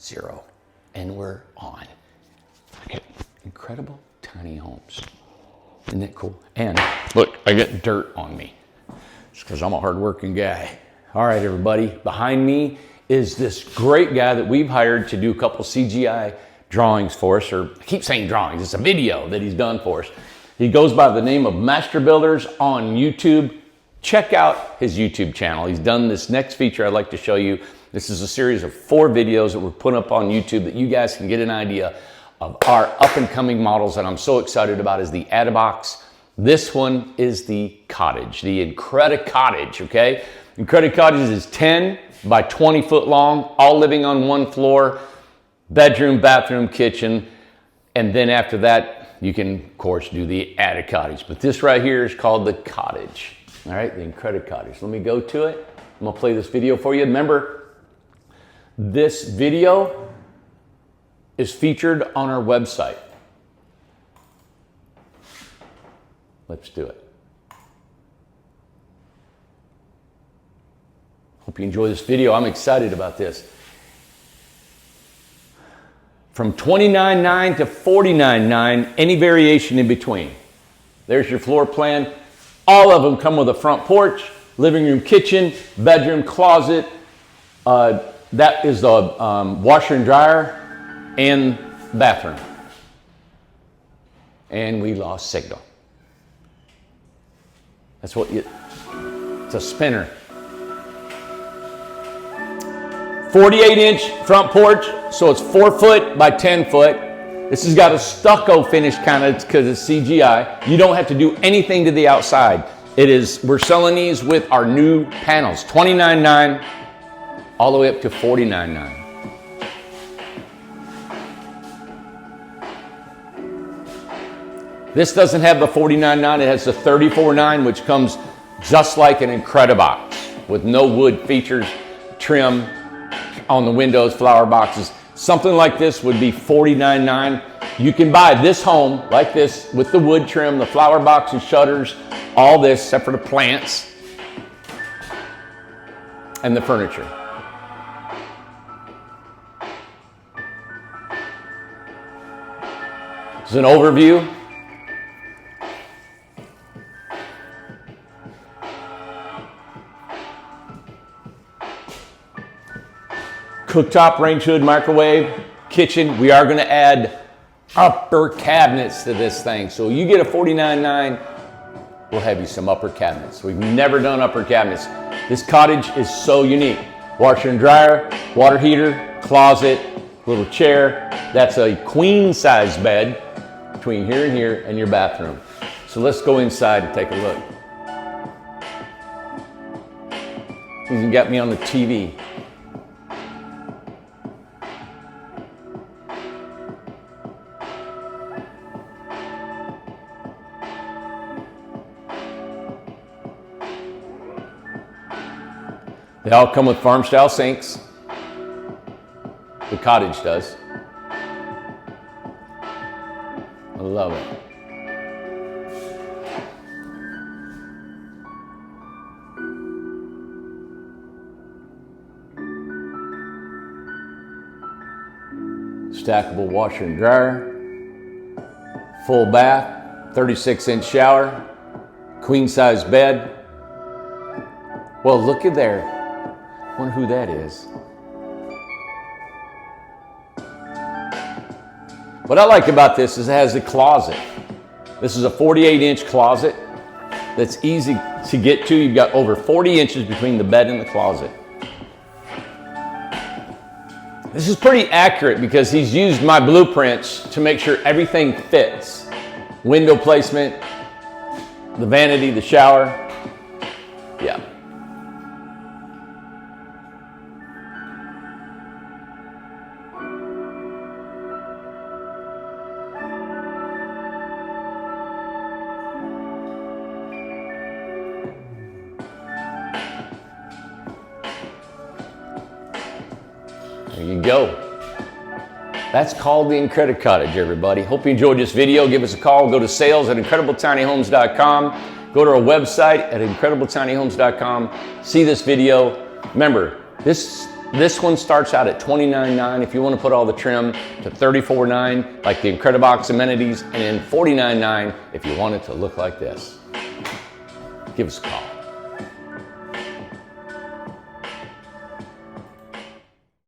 0. And we're on. Okay. Incredible Tiny Homes. Isn't that cool? And look, I got dirt on me. It's because I'm a hardworking guy. All right, everybody. Behind me is this great guy that we've hired to do a couple CGI drawings for us, or I keep saying drawings, it's a video that he's done for us. He goes by the name of Master Builders on YouTube. Check out his YouTube channel. He's done this next feature I'd like to show you. This is a series of 4 videos that we're putting up on YouTube that you guys can get an idea of our up and coming models that I'm so excited about is the Adabox. This one is the Cottage, the Incred-I-Cottage, okay? Incred-I-Cottage is 10 by 20 foot long, all living on one floor, bedroom, bathroom, kitchen, and then after that, you can, of course, do the Cottage. But this right here is called the Cottage, all right? The Incred-I-Cottage. Let me go to it. I'm gonna play this video for you. Remember, this video is featured on our website. Let's do it. Hope you enjoy this video. I'm excited about this. From $29,900 to $49,900, any variation in between. There's your floor plan. All of them come with a front porch, living room, kitchen, bedroom, closet. That is the washer and dryer and bathroom. And we lost signal. That's what it's a spinner. 48-inch front porch, so it's 4 foot by 10 foot. This has got a stucco finish kind of because it's CGI. You don't have to do anything to the outside. We're selling these with our new panels, $29,900 all the way up to $49,900. This doesn't have the $49,900, it has the $34,900, which comes just like an Incred-I-Box with no wood features, trim on the windows, flower boxes. Something like this would be $49,900. You can buy this home like this with the wood trim, the flower boxes, shutters, all this except for the plants and the furniture. This is an overview. Cooktop, range hood, microwave, kitchen. We are going to add upper cabinets to this thing. So you get a $49,900, we'll have you some upper cabinets. We've never done upper cabinets. This cottage is so unique. Washer and dryer, water heater, closet, little chair. That's a queen size bed between here and here and your bathroom. So let's go inside and take a look. You got me on the TV. They all come with farm style sinks. The Cottage does. I love it. Stackable washer and dryer. Full bath, 36-inch shower, queen size bed. Well, look at there. Wonder who that is. What I like about this is it has a closet. This is a 48-inch closet that's easy to get to. You've got over 40 inches between the bed and the closet. This is pretty accurate because he's used my blueprints to make sure everything fits. Window placement, the vanity, the shower. Yeah. There you go. That's called the Incred-I-Cottage, everybody. Hope you enjoyed this video. Give us a call. Go to sales@incredibletinyhomes.com. Go to our website at incredibletinyhomes.com. See this video. Remember, this This one starts out at $29.9 if you want to put all the trim, to $34.9 like the Incred-I-Box amenities, and then $49.9 if you want it to look like this. Give us a call.